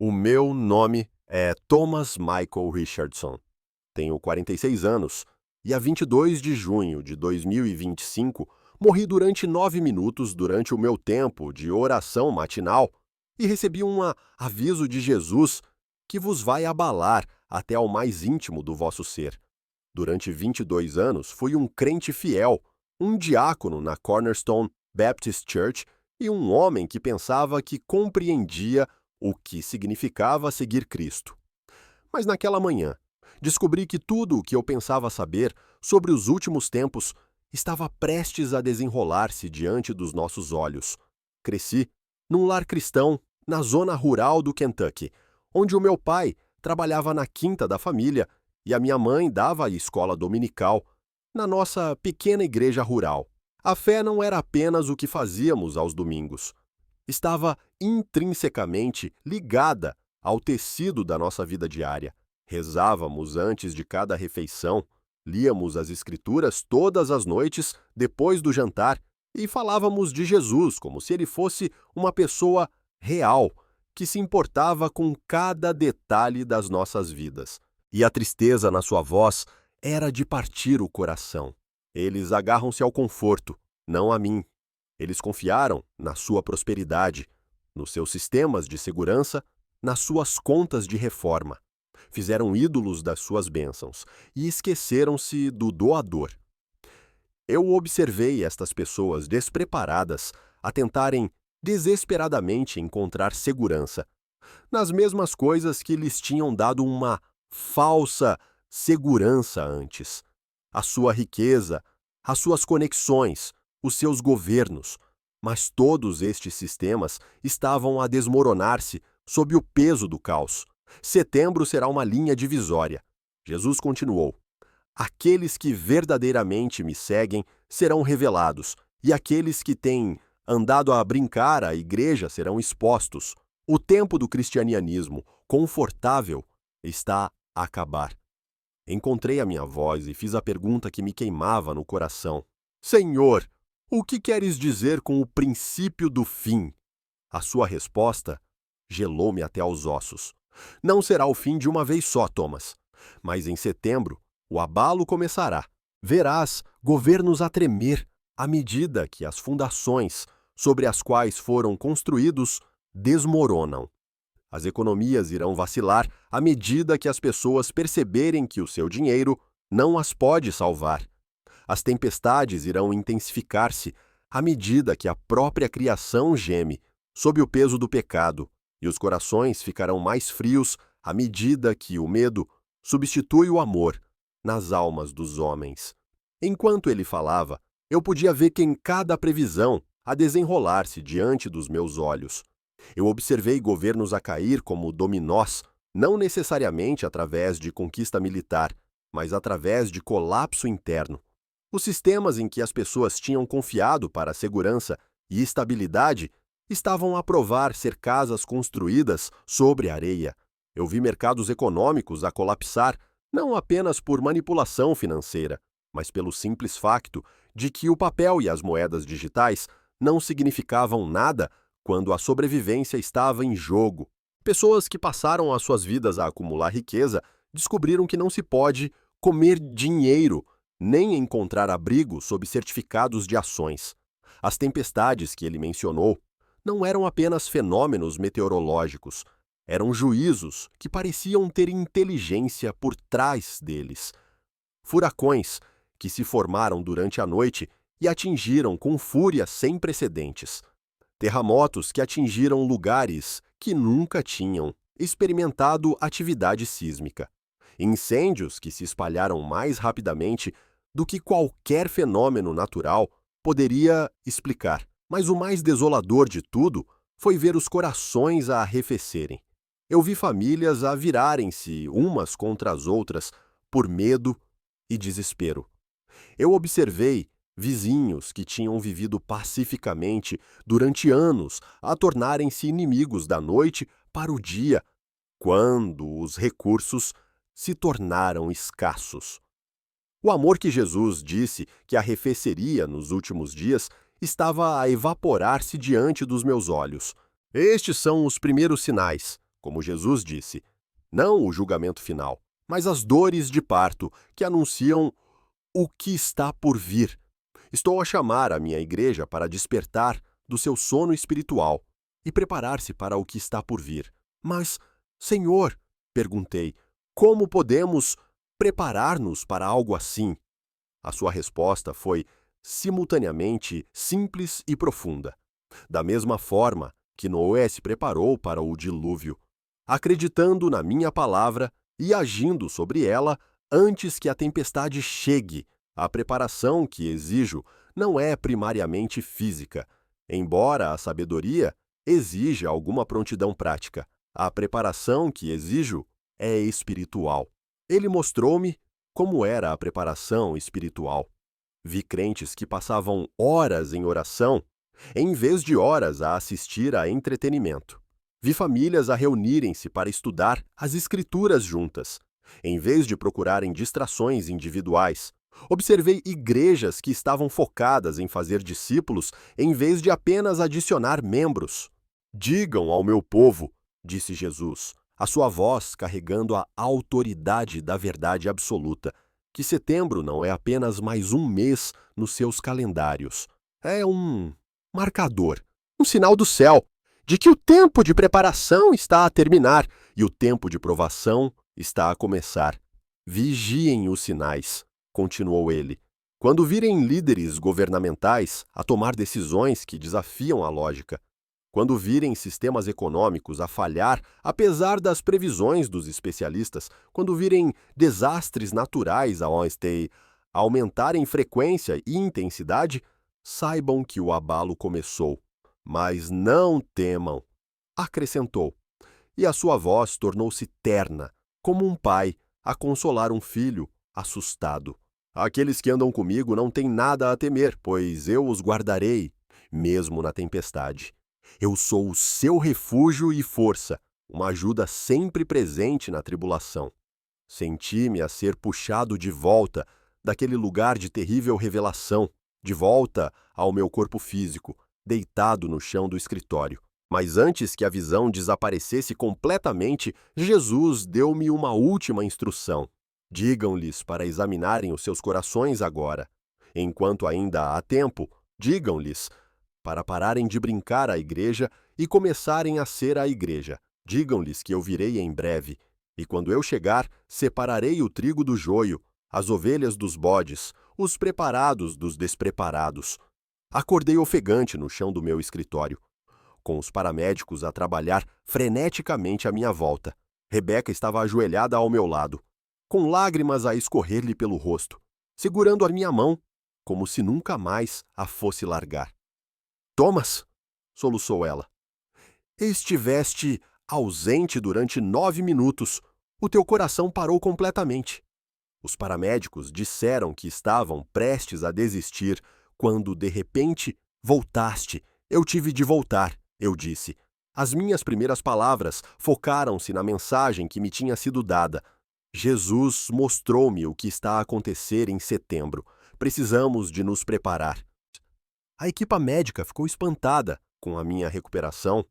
O meu nome é Thomas Michael Richardson. Tenho 46 anos e, a 22 de junho de 2025, morri durante 9 minutos durante o meu tempo de oração matinal e recebi um aviso de Jesus que vos vai abalar até ao mais íntimo do vosso ser. Durante 22 anos, fui um crente fiel, um diácono na Cornerstone Baptist Church e um homem que pensava que compreendia o que significava seguir Cristo. Mas naquela manhã, descobri que tudo o que eu pensava saber sobre os últimos tempos estava prestes a desenrolar-se diante dos nossos olhos. Cresci num lar cristão na zona rural do Kentucky, onde o meu pai trabalhava na quinta da família e a minha mãe dava a escola dominical na nossa pequena igreja rural. A fé não era apenas o que fazíamos aos domingos. Estava intrinsecamente ligada ao tecido da nossa vida diária. Rezávamos antes de cada refeição, líamos as Escrituras todas as noites depois do jantar e falávamos de Jesus como se ele fosse uma pessoa real que se importava com cada detalhe das nossas vidas. E a tristeza na sua voz era de partir o coração. Eles agarram-se ao conforto, não a mim. Eles confiaram na sua prosperidade, nos seus sistemas de segurança, nas suas contas de reforma. Fizeram ídolos das suas bênçãos e esqueceram-se do doador. Eu observei estas pessoas despreparadas a tentarem desesperadamente encontrar segurança nas mesmas coisas que lhes tinham dado uma falsa segurança antes. A sua riqueza, as suas conexões, os seus governos. Mas todos estes sistemas estavam a desmoronar-se sob o peso do caos. Setembro será uma linha divisória. Jesus continuou: aqueles que verdadeiramente me seguem serão revelados, e aqueles que têm andado a brincar à igreja serão expostos. O tempo do cristianismo confortável está a acabar. Encontrei a minha voz e fiz a pergunta que me queimava no coração: Senhor, o que queres dizer com o princípio do fim? A sua resposta gelou-me até aos ossos. Não será o fim de uma vez só, Thomas. Mas em setembro, o abalo começará. Verás governos a tremer à medida que as fundações sobre as quais foram construídos desmoronam. As economias irão vacilar à medida que as pessoas perceberem que o seu dinheiro não as pode salvar. As tempestades irão intensificar-se à medida que a própria criação geme sob o peso do pecado, e os corações ficarão mais frios à medida que o medo substitui o amor nas almas dos homens. Enquanto ele falava, eu podia ver que em cada previsão a desenrolar-se diante dos meus olhos. Eu observei governos a cair como dominós, não necessariamente através de conquista militar, mas através de colapso interno. Os sistemas em que as pessoas tinham confiado para a segurança e estabilidade estavam a provar ser casas construídas sobre areia. Eu vi mercados econômicos a colapsar, não apenas por manipulação financeira, mas pelo simples facto de que o papel e as moedas digitais não significavam nada quando a sobrevivência estava em jogo. Pessoas que passaram as suas vidas a acumular riqueza descobriram que não se pode comer dinheiro, nem encontrar abrigo sob certificados de ações. As tempestades que ele mencionou não eram apenas fenômenos meteorológicos, eram juízos que pareciam ter inteligência por trás deles. Furacões que se formaram durante a noite e atingiram com fúria sem precedentes. Terremotos que atingiram lugares que nunca tinham experimentado atividade sísmica. Incêndios que se espalharam mais rapidamente do que qualquer fenômeno natural poderia explicar. Mas o mais desolador de tudo foi ver os corações a arrefecerem. Eu vi famílias a virarem-se umas contra as outras por medo e desespero. Eu observei vizinhos que tinham vivido pacificamente durante anos a tornarem-se inimigos da noite para o dia, quando os recursos se tornaram escassos. O amor que Jesus disse que arrefeceria nos últimos dias estava a evaporar-se diante dos meus olhos. Estes são os primeiros sinais. como Jesus disse, não o julgamento final, mas as dores de parto que anunciam o que está por vir. Estou a chamar a minha igreja para despertar do seu sono espiritual e preparar-se para o que está por vir. Mas, Senhor, perguntei, como podemos preparar-nos para algo assim? A sua resposta foi simultaneamente simples e profunda. Da mesma forma que Noé se preparou para o dilúvio, acreditando na minha palavra e agindo sobre ela antes que a tempestade chegue. A preparação que exijo não é primariamente física, embora a sabedoria exija alguma prontidão prática. A preparação que exijo é espiritual. Ele mostrou-me como era a preparação espiritual. Vi crentes que passavam horas em oração, em vez de horas a assistir a entretenimento. Vi famílias a reunirem-se para estudar as Escrituras juntas, em vez de procurarem distrações individuais. Observei igrejas que estavam focadas em fazer discípulos em vez de apenas adicionar membros. Digam ao meu povo, disse Jesus, a sua voz carregando a autoridade da verdade absoluta, que setembro não é apenas mais um mês nos seus calendários. É um marcador, um sinal do céu, de que o tempo de preparação está a terminar e o tempo de provação está a começar. Vigiem os sinais, continuou ele. Quando virem líderes governamentais a tomar decisões que desafiam a lógica, quando virem sistemas econômicos a falhar apesar das previsões dos especialistas, quando virem desastres naturais a aumentar em frequência e intensidade, saibam que o abalo começou. Mas não temam, acrescentou, e a sua voz tornou-se terna, como um pai a consolar um filho assustado. Aqueles que andam comigo não têm nada a temer, pois eu os guardarei, mesmo na tempestade. Eu sou o seu refúgio e força, uma ajuda sempre presente na tribulação. Senti-me a ser puxado de volta daquele lugar de terrível revelação, de volta ao meu corpo físico, deitado no chão do escritório. Mas antes que a visão desaparecesse completamente, Jesus deu-me uma última instrução. Digam-lhes para examinarem os seus corações agora. Enquanto ainda há tempo, digam-lhes para pararem de brincar à igreja e começarem a ser a igreja. Digam-lhes que eu virei em breve, e quando eu chegar, separarei o trigo do joio, as ovelhas dos bodes, os preparados dos despreparados. Acordei ofegante no chão do meu escritório, com os paramédicos a trabalhar freneticamente à minha volta. Rebeca estava ajoelhada ao meu lado, com lágrimas a escorrer-lhe pelo rosto, segurando a minha mão, como se nunca mais a fosse largar. Thomas, soluçou ela, estiveste ausente durante 9 minutos. O teu coração parou completamente. Os paramédicos disseram que estavam prestes a desistir, quando, de repente, voltaste. Eu tive de voltar, eu disse. As minhas primeiras palavras focaram-se na mensagem que me tinha sido dada. Jesus mostrou-me o que está a acontecer em setembro. Precisamos de nos preparar. A equipa médica ficou espantada com a minha recuperação.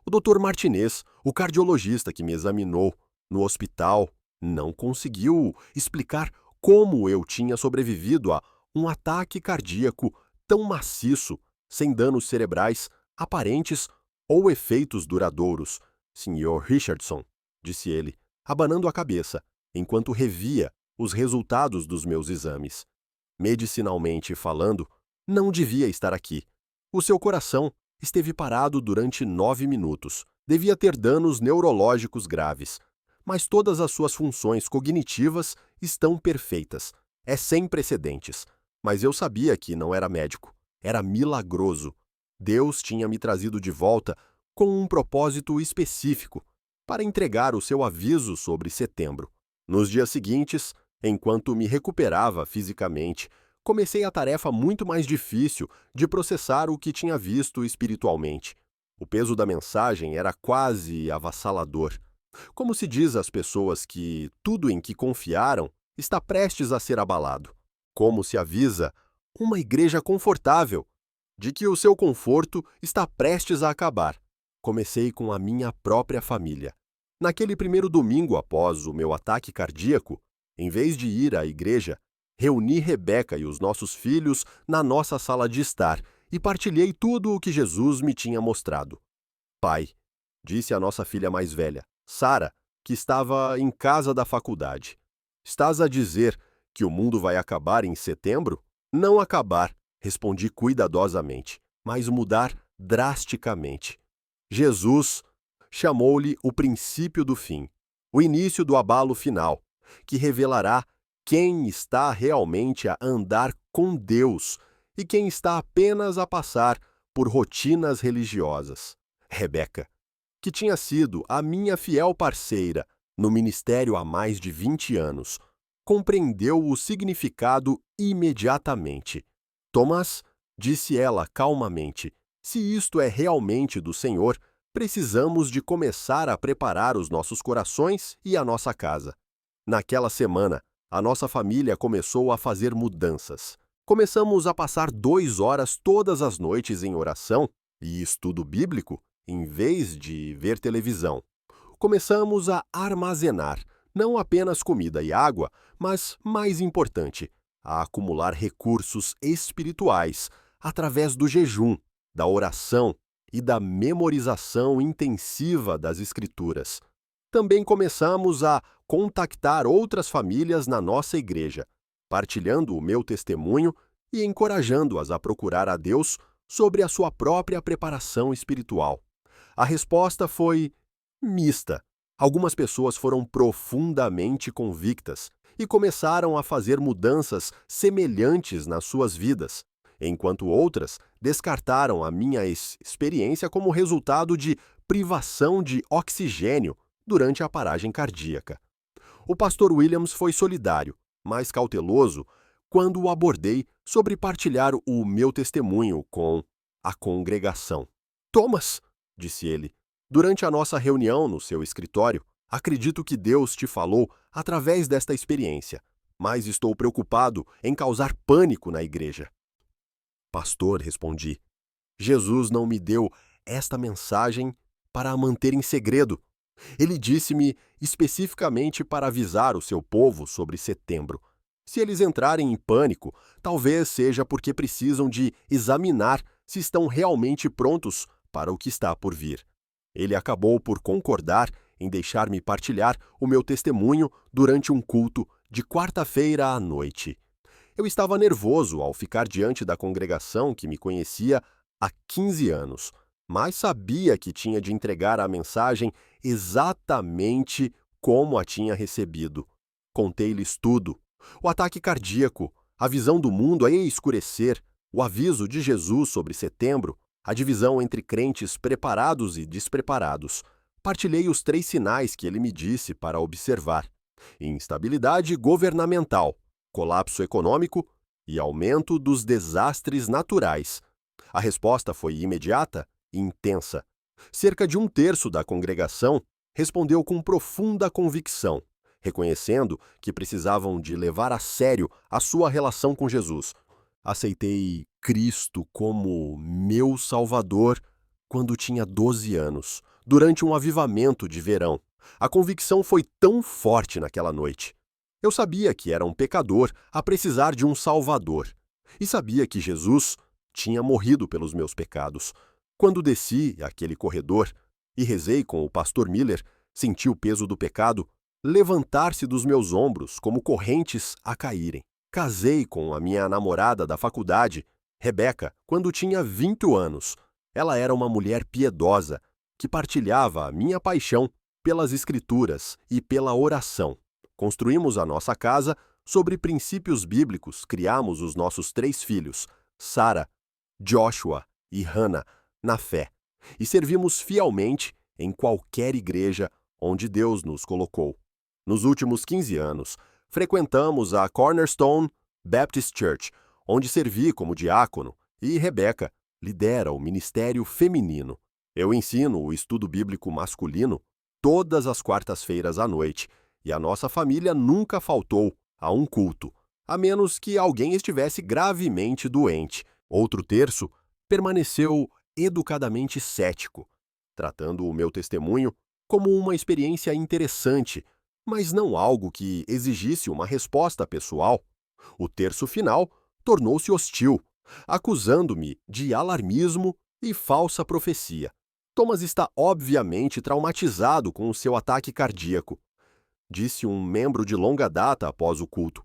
O Dr. Martinez, o cardiologista que me examinou no hospital, não conseguiu explicar como eu tinha sobrevivido a um ataque cardíaco tão maciço, sem danos cerebrais aparentes ou efeitos duradouros. Sr. Richardson, disse ele, abanando a cabeça, enquanto revia os resultados dos meus exames. Medicinalmente falando, não devia estar aqui. O seu coração esteve parado durante 9 minutos. Devia ter danos neurológicos graves. Mas todas as suas funções cognitivas estão perfeitas. É sem precedentes. Mas eu sabia que não era médico. Era milagroso. Deus tinha me trazido de volta com um propósito específico, para entregar o seu aviso sobre setembro. Nos dias seguintes, enquanto me recuperava fisicamente, comecei a tarefa muito mais difícil de processar o que tinha visto espiritualmente. O peso da mensagem era quase avassalador. Como se diz às pessoas que tudo em que confiaram está prestes a ser abalado. Como se avisa uma igreja confortável de que o seu conforto está prestes a acabar. Comecei com a minha própria família. Naquele primeiro domingo após o meu ataque cardíaco, em vez de ir à igreja, reuni Rebeca e os nossos filhos na nossa sala de estar e partilhei tudo o que Jesus me tinha mostrado. Pai, disse a nossa filha mais velha, Sara, que estava em casa da faculdade. Estás a dizer que o mundo vai acabar em setembro? Não acabar, respondi cuidadosamente, mas mudar drasticamente. Jesus chamou-lhe o princípio do fim, o início do abalo final, que revelará quem está realmente a andar com Deus e quem está apenas a passar por rotinas religiosas. Rebeca, que tinha sido a minha fiel parceira no ministério há mais de 20 anos, compreendeu o significado imediatamente. Tomás, disse ela calmamente, se isto é realmente do Senhor, precisamos de começar a preparar os nossos corações e a nossa casa. Naquela semana, a nossa família começou a fazer mudanças. Começamos a passar 2 horas todas as noites em oração e estudo bíblico, em vez de ver televisão. Começamos a armazenar, não apenas comida e água, mas, mais importante, a acumular recursos espirituais através do jejum, da oração e da memorização intensiva das Escrituras. Também começamos a contactar outras famílias na nossa igreja, partilhando o meu testemunho e encorajando-as a procurar a Deus sobre a sua própria preparação espiritual. A resposta foi mista. Algumas pessoas foram profundamente convictas e começaram a fazer mudanças semelhantes nas suas vidas, enquanto outras descartaram a minha experiência como resultado de privação de oxigênio durante a paragem cardíaca. O pastor Williams foi solidário, mas cauteloso, quando o abordei sobre partilhar o meu testemunho com a congregação. Thomas, disse ele, durante a nossa reunião no seu escritório, acredito que Deus te falou através desta experiência, mas estou preocupado em causar pânico na igreja. Pastor, respondi, Jesus não me deu esta mensagem para a manter em segredo. Ele disse-me especificamente para avisar o seu povo sobre setembro. Se eles entrarem em pânico, talvez seja porque precisam de examinar se estão realmente prontos para o que está por vir. Ele acabou por concordar em deixar-me partilhar o meu testemunho durante um culto de quarta-feira à noite. Eu estava nervoso ao ficar diante da congregação que me conhecia há 15 anos, mas sabia que tinha de entregar a mensagem exatamente como a tinha recebido. Contei-lhes tudo. O ataque cardíaco, a visão do mundo a escurecer, o aviso de Jesus sobre setembro, a divisão entre crentes preparados e despreparados. Partilhei os 3 sinais que ele me disse para observar: instabilidade governamental, colapso econômico e aumento dos desastres naturais. A resposta foi imediata e intensa. Cerca de 1/3 da congregação respondeu com profunda convicção, reconhecendo que precisavam de levar a sério a sua relação com Jesus. Aceitei Cristo como meu Salvador quando tinha 12 anos, durante um avivamento de verão. A convicção foi tão forte naquela noite. Eu sabia que era um pecador a precisar de um Salvador, e sabia que Jesus tinha morrido pelos meus pecados. Quando desci aquele corredor e rezei com o pastor Miller, senti o peso do pecado levantar-se dos meus ombros como correntes a caírem. Casei com a minha namorada da faculdade, Rebeca, quando tinha 20 anos. Ela era uma mulher piedosa, que partilhava a minha paixão pelas Escrituras e pela oração. Construímos a nossa casa sobre princípios bíblicos, criamos os nossos 3 filhos, Sara, Joshua e Hannah, na fé, e servimos fielmente em qualquer igreja onde Deus nos colocou. Nos últimos 15 anos, frequentamos a Cornerstone Baptist Church, onde servi como diácono, e Rebeca lidera o ministério feminino. Eu ensino o estudo bíblico masculino todas as quartas-feiras à noite, e a nossa família nunca faltou a um culto, a menos que alguém estivesse gravemente doente. Outro terço permaneceu educadamente cético. tratando o meu testemunho como uma experiência interessante, mas não algo que exigisse uma resposta pessoal. O terço final tornou-se hostil, acusando-me de alarmismo e falsa profecia. Thomas está obviamente traumatizado com o seu ataque cardíaco, disse um membro de longa data após o culto.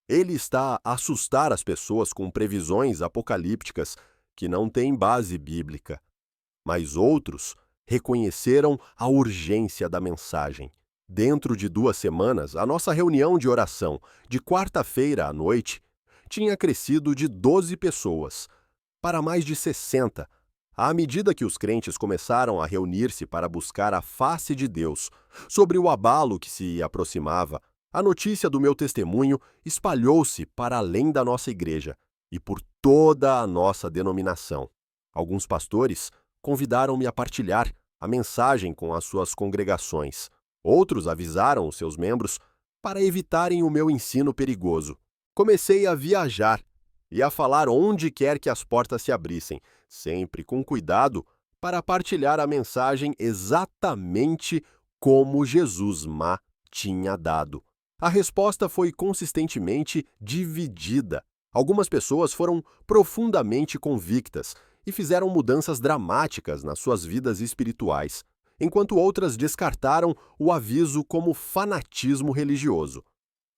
Ele está a assustar as pessoas com previsões apocalípticas que não têm base bíblica. Mas outros reconheceram a urgência da mensagem. Dentro de 2 semanas, a nossa reunião de oração, de quarta-feira à noite, tinha crescido de 12 pessoas para mais de 60, à medida que os crentes começaram a reunir-se para buscar a face de Deus sobre o abalo que se aproximava. A notícia do meu testemunho espalhou-se para além da nossa igreja e por toda a nossa denominação. Alguns pastores convidaram-me a partilhar a mensagem com as suas congregações. Outros avisaram os seus membros para evitarem o meu ensino perigoso. Comecei a viajar e a falar onde quer que as portas se abrissem, sempre com cuidado para partilhar a mensagem exatamente como Jesus tinha dado. A resposta foi consistentemente dividida. Algumas pessoas foram profundamente convictas e fizeram mudanças dramáticas nas suas vidas espirituais, enquanto outras descartaram o aviso como fanatismo religioso.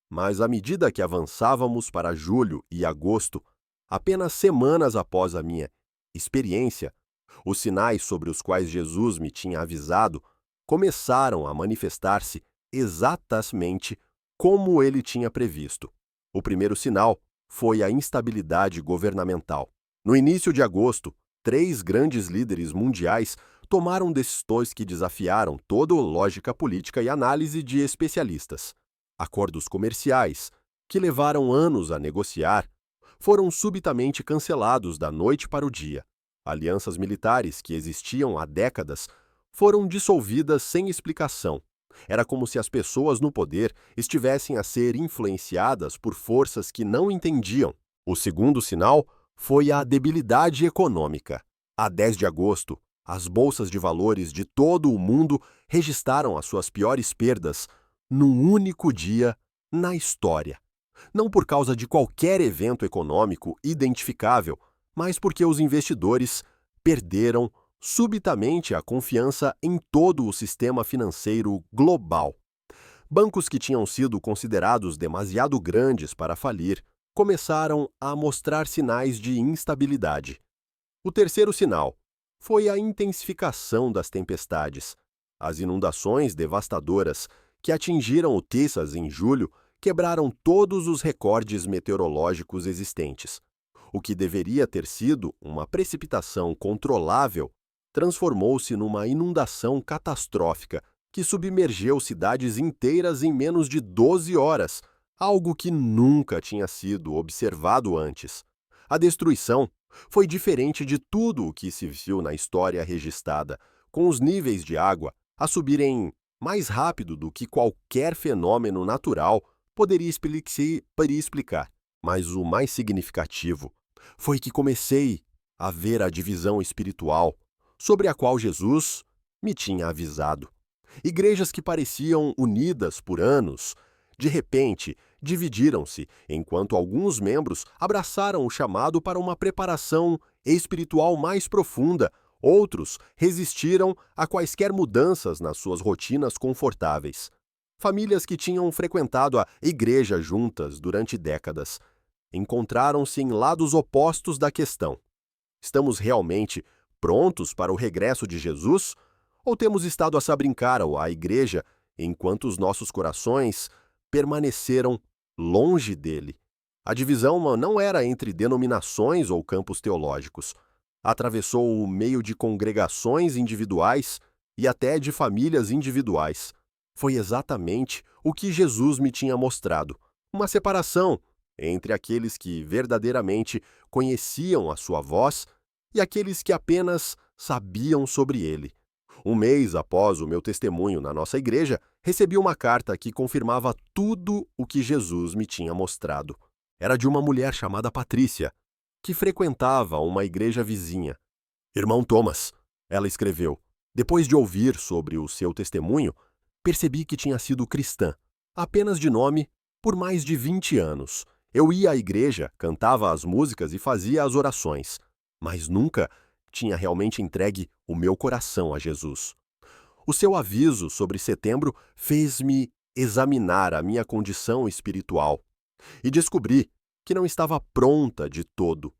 Mas à medida que avançávamos para julho e agosto, apenas semanas após a minha experiência, os sinais sobre os quais Jesus me tinha avisado começaram a manifestar-se exatamente como ele tinha previsto. O primeiro sinal foi a instabilidade governamental. No início de agosto, 3 grandes líderes mundiais tomaram decisões que desafiaram toda a lógica política e análise de especialistas. Acordos comerciais, que levaram anos a negociar, foram subitamente cancelados da noite para o dia. Alianças militares que existiam há décadas foram dissolvidas sem explicação. Era como se as pessoas no poder estivessem a ser influenciadas por forças que não entendiam. O segundo sinal foi a debilidade econômica. A 10 de agosto, as bolsas de valores de todo o mundo registraram as suas piores perdas num único dia na história. Não por causa de qualquer evento econômico identificável, mas porque os investidores perderam subitamente a confiança em todo o sistema financeiro global. Bancos que tinham sido considerados demasiado grandes para falir começaram a mostrar sinais de instabilidade. O terceiro sinal foi a intensificação das tempestades. As inundações devastadoras que atingiram o Texas em julho quebraram todos os recordes meteorológicos existentes. O que deveria ter sido uma precipitação controlável transformou-se numa inundação catastrófica que submergeu cidades inteiras em menos de 12 horas, algo que nunca tinha sido observado antes. A destruição foi diferente de tudo o que se viu na história registrada, com os níveis de água a subirem mais rápido do que qualquer fenômeno natural poderia explicar. Mas o mais significativo foi que comecei a ver a divisão espiritual sobre a qual Jesus me tinha avisado. Igrejas que pareciam unidas por anos, de repente, dividiram-se, enquanto alguns membros abraçaram o chamado para uma preparação espiritual mais profunda. Outros resistiram a quaisquer mudanças nas suas rotinas confortáveis. Famílias que tinham frequentado a igreja juntas durante décadas encontraram-se em lados opostos da questão. Estamos realmente prontos para o regresso de Jesus? Ou temos estado a brincar à igreja enquanto os nossos corações permaneceram longe dele? A divisão não era entre denominações ou campos teológicos. Atravessou o meio de congregações individuais e até de famílias individuais. Foi exatamente o que Jesus me tinha mostrado. Uma separação entre aqueles que verdadeiramente conheciam a sua voz e aqueles que apenas sabiam sobre ele. Um mês após o meu testemunho na nossa igreja, recebi uma carta que confirmava tudo o que Jesus me tinha mostrado. Era de uma mulher chamada Patrícia, que frequentava uma igreja vizinha. Irmão Thomas, ela escreveu, Depois de ouvir sobre o seu testemunho, percebi que tinha sido cristã, apenas de nome, por mais de 20 anos. Eu ia à igreja, cantava as músicas e fazia as orações, mas nunca tinha realmente entregue o meu coração a Jesus. O seu aviso sobre setembro fez-me examinar a minha condição espiritual e descobri que não estava pronta de todo.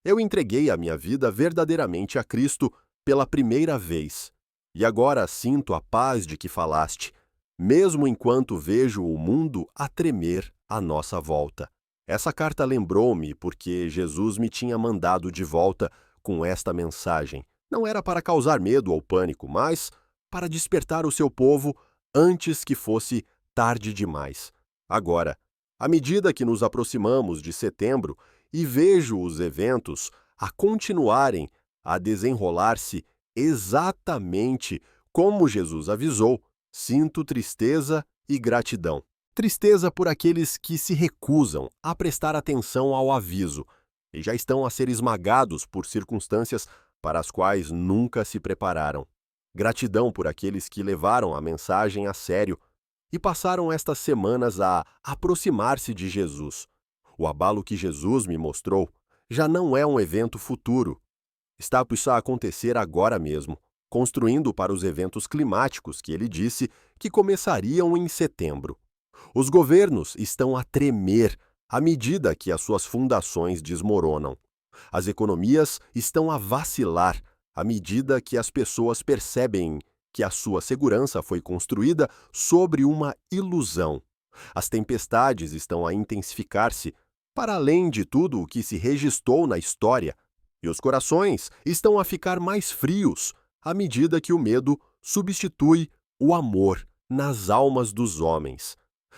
Eu entreguei a minha vida verdadeiramente a Cristo pela primeira vez. E agora sinto a paz de que falaste, mesmo enquanto vejo o mundo a tremer à nossa volta. Essa carta lembrou-me porque Jesus me tinha mandado de volta com esta mensagem. Não era para causar medo ou pânico, mas para despertar o seu povo antes que fosse tarde demais. Agora, à medida que nos aproximamos de setembro e vejo os eventos a continuarem a desenrolar-se exatamente como Jesus avisou, sinto tristeza e gratidão. Tristeza por aqueles que se recusam a prestar atenção ao aviso e já estão a ser esmagados por circunstâncias para as quais nunca se prepararam. Gratidão por aqueles que levaram a mensagem a sério e passaram estas semanas a aproximar-se de Jesus. O abalo que Jesus me mostrou já não é um evento futuro. Está a acontecer agora mesmo, construindo para os eventos climáticos que ele disse que começariam em setembro. Os governos estão a tremer à medida que as suas fundações desmoronam. As economias estão a vacilar à medida que as pessoas percebem que a sua segurança foi construída sobre uma ilusão. As tempestades estão a intensificar-se para além de tudo o que se registrou na história, e os corações estão a ficar mais frios à medida que o medo substitui o amor nas almas dos homens.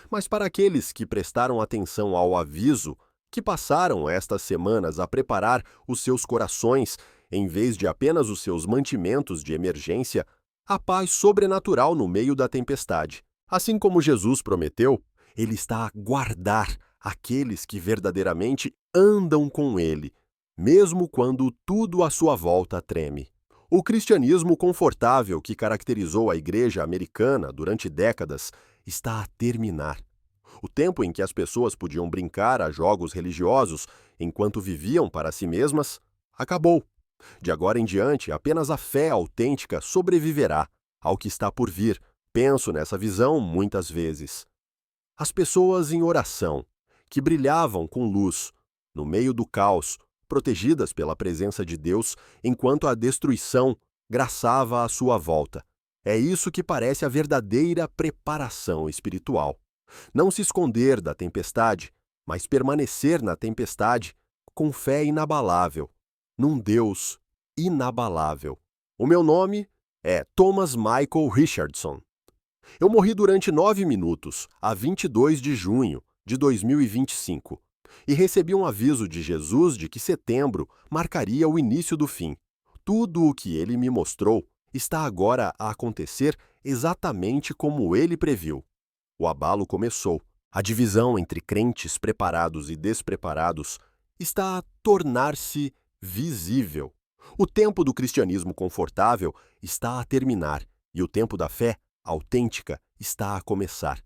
Mas para aqueles que prestaram atenção ao aviso, que passaram estas semanas a preparar os seus corações, em vez de apenas os seus mantimentos de emergência, a paz sobrenatural no meio da tempestade. Assim como Jesus prometeu, ele está a guardar aqueles que verdadeiramente andam com ele, mesmo quando tudo à sua volta treme. O cristianismo confortável que caracterizou a igreja americana durante décadas está a terminar. O tempo em que as pessoas podiam brincar a jogos religiosos enquanto viviam para si mesmas acabou. De agora em diante, apenas a fé autêntica sobreviverá ao que está por vir. Penso nessa visão muitas vezes. As pessoas em oração, que brilhavam com luz, no meio do caos, protegidas pela presença de Deus, enquanto a destruição graçava à sua volta. É isso que parece a verdadeira preparação espiritual. Não se esconder da tempestade, mas permanecer na tempestade com fé inabalável, num Deus inabalável. O meu nome é Thomas Michael Richardson. Eu morri durante 9 minutos, a 22 de junho de 2025, e recebi um aviso de Jesus de que setembro marcaria o início do fim. Tudo o que ele me mostrou está agora a acontecer exatamente como ele previu. O abalo começou. A divisão entre crentes preparados e despreparados está a tornar-se visível. O tempo do cristianismo confortável está a terminar e o tempo da fé autêntica está a começar.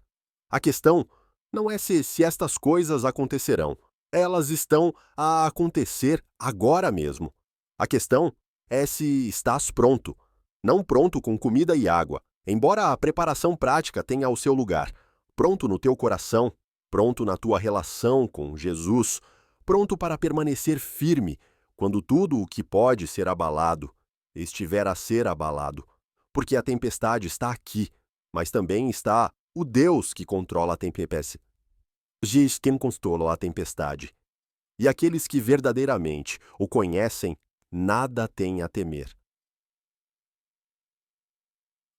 A questão não é se estas coisas acontecerão. Elas estão a acontecer agora mesmo. A questão é se estás pronto. Não pronto com comida e água, embora a preparação prática tenha o seu lugar. Pronto no teu coração, pronto na tua relação com Jesus, pronto para permanecer firme quando tudo o que pode ser abalado estiver a ser abalado. Porque a tempestade está aqui, mas também está o Deus que controla a tempestade. Diz quem controla a tempestade. E aqueles que verdadeiramente o conhecem, nada têm a temer.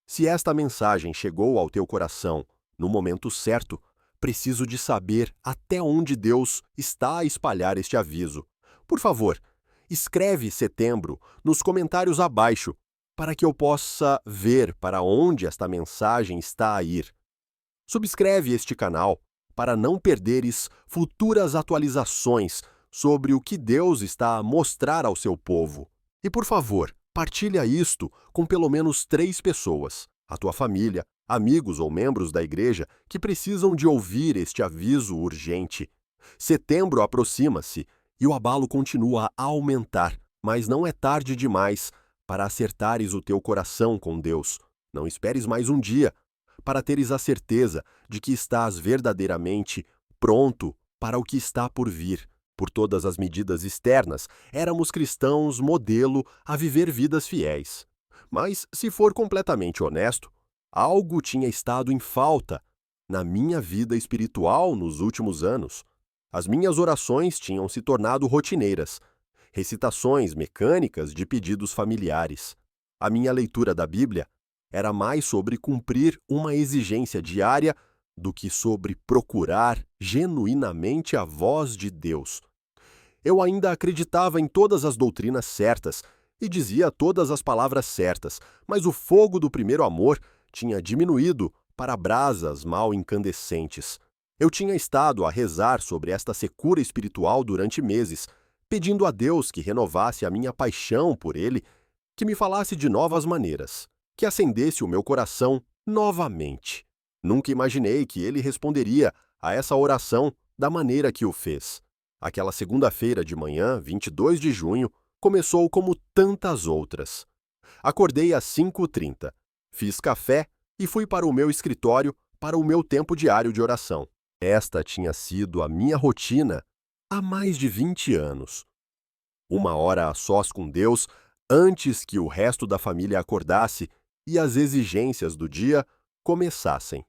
Se esta mensagem chegou ao teu coração no momento certo, preciso de saber até onde Deus está a espalhar este aviso. Por favor, escreve setembro nos comentários abaixo, para que eu possa ver para onde esta mensagem está a ir. Subscreve este canal para não perderes futuras atualizações sobre o que Deus está a mostrar ao seu povo. E por favor, Partilha isto com pelo menos 3 pessoas, a tua família, amigos ou membros da igreja que precisam de ouvir este aviso urgente. Setembro aproxima-se e o abalo continua a aumentar, mas não é tarde demais para acertares o teu coração com Deus. Não esperes mais um dia para teres a certeza de que estás verdadeiramente pronto para o que está por vir. Por todas as medidas externas, éramos cristãos modelo a viver vidas fiéis. Mas, se for completamente honesto, algo tinha estado em falta na minha vida espiritual nos últimos anos. As minhas orações tinham se tornado rotineiras, recitações mecânicas de pedidos familiares. A minha leitura da Bíblia era mais sobre cumprir uma exigência diária do que sobre procurar genuinamente a voz de Deus. Eu ainda acreditava em todas as doutrinas certas e dizia todas as palavras certas, mas o fogo do primeiro amor tinha diminuído para brasas mal incandescentes. Eu tinha estado a rezar sobre esta secura espiritual durante meses, pedindo a Deus que renovasse a minha paixão por Ele, que me falasse de novas maneiras, que acendesse o meu coração novamente. Nunca imaginei que Ele responderia a essa oração da maneira que o fez. Aquela segunda-feira de manhã, 22 de junho, começou como tantas outras. Acordei às 5h30, fiz café e fui para o meu escritório para o meu tempo diário de oração. Esta tinha sido a minha rotina há mais de 20 anos. 1 hora a sós com Deus antes que o resto da família acordasse e as exigências do dia começassem.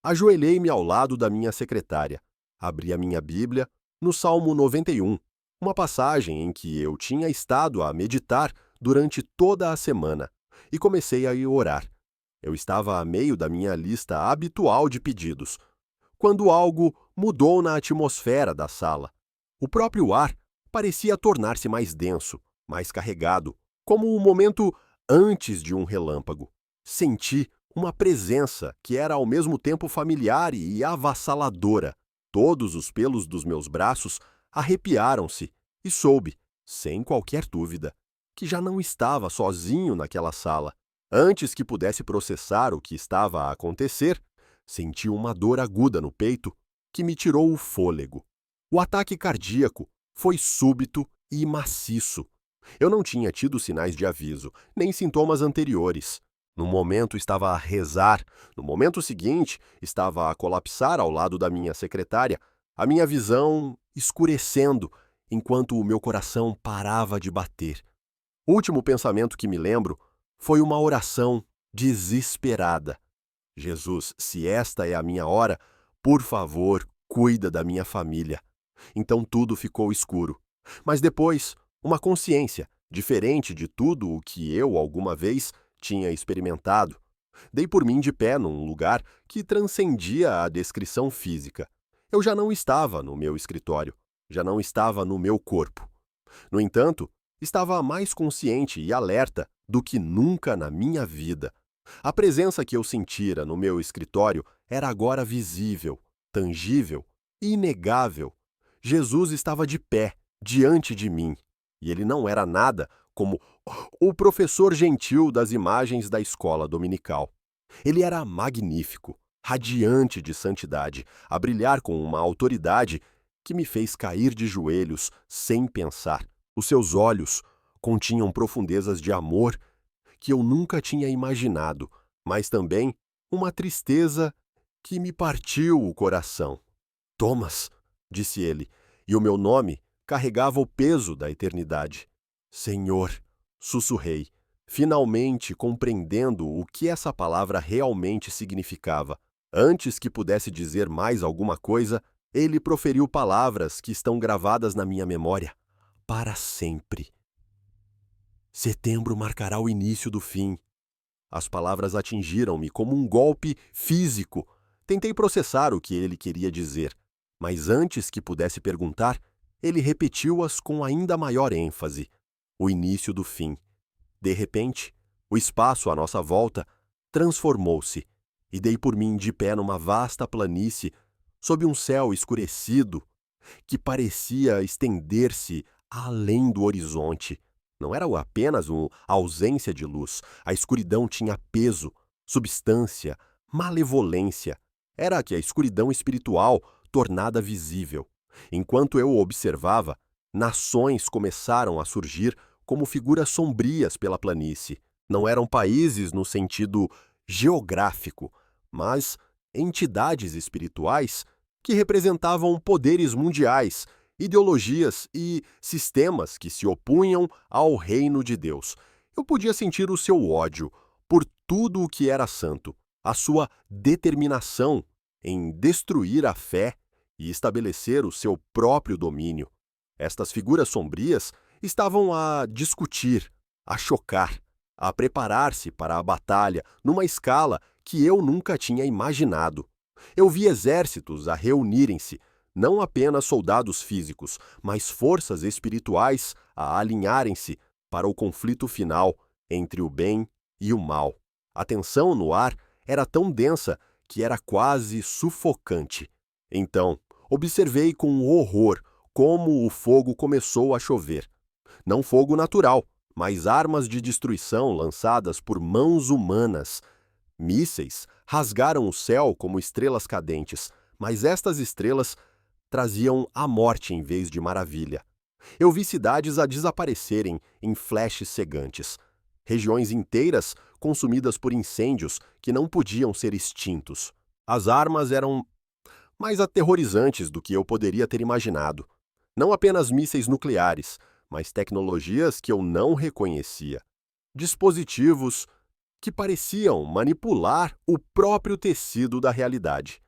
Ajoelhei-me ao lado da minha secretária. Abri a minha Bíblia no Salmo 91, uma passagem em que eu tinha estado a meditar durante toda a semana, e comecei a orar. Eu estava a meio da minha lista habitual de pedidos, quando algo mudou na atmosfera da sala. O próprio ar parecia tornar-se mais denso, mais carregado, como o momento antes de um relâmpago. Senti uma presença que era ao mesmo tempo familiar e avassaladora. Todos os pelos dos meus braços arrepiaram-se e soube, sem qualquer dúvida, que já não estava sozinho naquela sala. Antes que pudesse processar o que estava a acontecer, senti uma dor aguda no peito que me tirou o fôlego. O ataque cardíaco foi súbito e maciço. Eu não tinha tido sinais de aviso, nem sintomas anteriores. No momento estava a rezar, no momento seguinte estava a colapsar ao lado da minha secretária, a minha visão escurecendo enquanto o meu coração parava de bater. O último pensamento que me lembro foi uma oração desesperada. Jesus, se esta é a minha hora, por favor, cuida da minha família. Então tudo ficou escuro. Mas depois, uma consciência, diferente de tudo o que eu alguma vez tinha experimentado. Dei por mim de pé num lugar que transcendia a descrição física. Eu já não estava no meu escritório, já não estava no meu corpo. No entanto, estava mais consciente e alerta do que nunca na minha vida. A presença que eu sentira no meu escritório era agora visível, tangível e inegável. Jesus estava de pé, diante de mim, e ele não era nada como o professor gentil das imagens da escola dominical. Ele era magnífico, radiante de santidade, a brilhar com uma autoridade que me fez cair de joelhos sem pensar. Os seus olhos continham profundezas de amor que eu nunca tinha imaginado, mas também uma tristeza que me partiu o coração. Thomas, disse ele, e o meu nome carregava o peso da eternidade. Senhor, sussurrei, finalmente compreendendo o que essa palavra realmente significava. Antes que pudesse dizer mais alguma coisa, ele proferiu palavras que estão gravadas na minha memória para sempre. Setembro marcará o início do fim. As palavras atingiram-me como um golpe físico. Tentei processar o que ele queria dizer, mas antes que pudesse perguntar, ele repetiu-as com ainda maior ênfase. O início do fim. De repente, o espaço à nossa volta transformou-se e dei por mim de pé numa vasta planície, sob um céu escurecido que parecia estender-se além do horizonte. Não era apenas uma ausência de luz. A escuridão tinha peso, substância, malevolência. Era que a escuridão espiritual tornada visível. Enquanto eu observava, nações começaram a surgir como figuras sombrias pela planície. Não eram países no sentido geográfico, mas entidades espirituais que representavam poderes mundiais, ideologias e sistemas que se opunham ao reino de Deus. Eu podia sentir o seu ódio por tudo o que era santo, a sua determinação em destruir a fé e estabelecer o seu próprio domínio. Estas figuras sombrias estavam a discutir, a chocar, a preparar-se para a batalha numa escala que eu nunca tinha imaginado. Eu vi exércitos a reunirem-se, não apenas soldados físicos, mas forças espirituais a alinharem-se para o conflito final entre o bem e o mal. A tensão no ar era tão densa que era quase sufocante. Então, observei com horror como o fogo começou a chover. Não fogo natural, mas armas de destruição lançadas por mãos humanas. Mísseis rasgaram o céu como estrelas cadentes, mas estas estrelas traziam a morte em vez de maravilha. Eu vi cidades a desaparecerem em flashes cegantes. Regiões inteiras consumidas por incêndios que não podiam ser extintos. As armas eram mais aterrorizantes do que eu poderia ter imaginado. Não apenas mísseis nucleares, mas tecnologias que eu não reconhecia. Dispositivos que pareciam manipular o próprio tecido da realidade.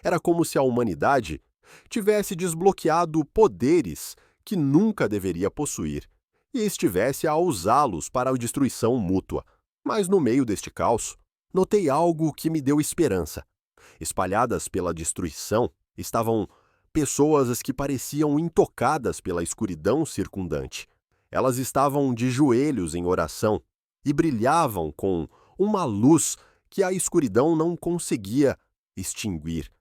Era como se a humanidade tivesse desbloqueado poderes que nunca deveria possuir e estivesse a usá-los para a destruição mútua. Mas no meio deste caos, notei algo que me deu esperança. Espalhadas pela destruição estavam pessoas que pareciam intocadas pela escuridão circundante. Elas estavam de joelhos em oração e brilhavam com uma luz que a escuridão não conseguia extinguir.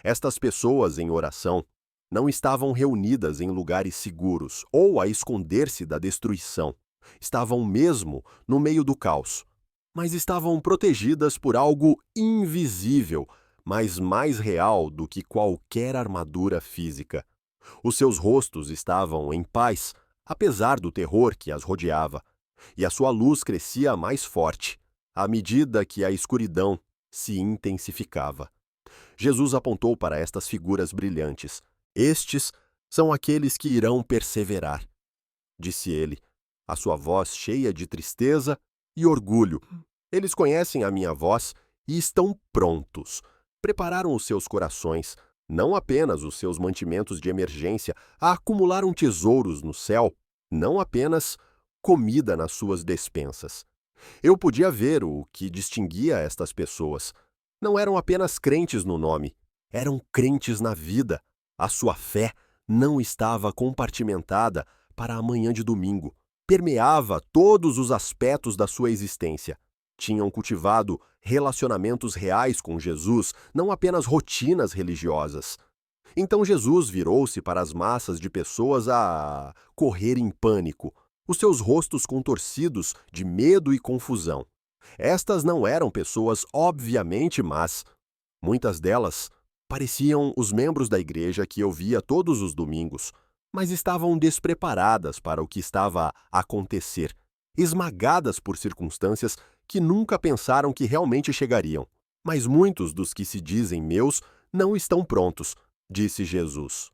Estas pessoas em oração não estavam reunidas em lugares seguros ou a esconder-se da destruição. Estavam mesmo no meio do caos, mas estavam protegidas por algo invisível, mas mais real do que qualquer armadura física. Os seus rostos estavam em paz, apesar do terror que as rodeava, e a sua luz crescia mais forte, à medida que a escuridão se intensificava. Jesus apontou para estas figuras brilhantes. Estes são aqueles que irão perseverar, disse ele, a sua voz cheia de tristeza e orgulho. Eles conhecem a minha voz e estão prontos. Prepararam os seus corações, não apenas os seus mantimentos de emergência, acumularam tesouros no céu, não apenas comida nas suas despensas. Eu podia ver o que distinguia estas pessoas. Não eram apenas crentes no nome, eram crentes na vida. A sua fé não estava compartimentada para a manhã de domingo. Permeava todos os aspectos da sua existência. Tinham cultivado relacionamentos reais com Jesus, não apenas rotinas religiosas. Então Jesus virou-se para as massas de pessoas a correr em pânico, os seus rostos contorcidos de medo e confusão. Estas não eram pessoas obviamente más. Muitas delas pareciam os membros da igreja que eu via todos os domingos, mas estavam despreparadas para o que estava a acontecer, esmagadas por circunstâncias que nunca pensaram que realmente chegariam. Mas muitos dos que se dizem meus não estão prontos, disse Jesus.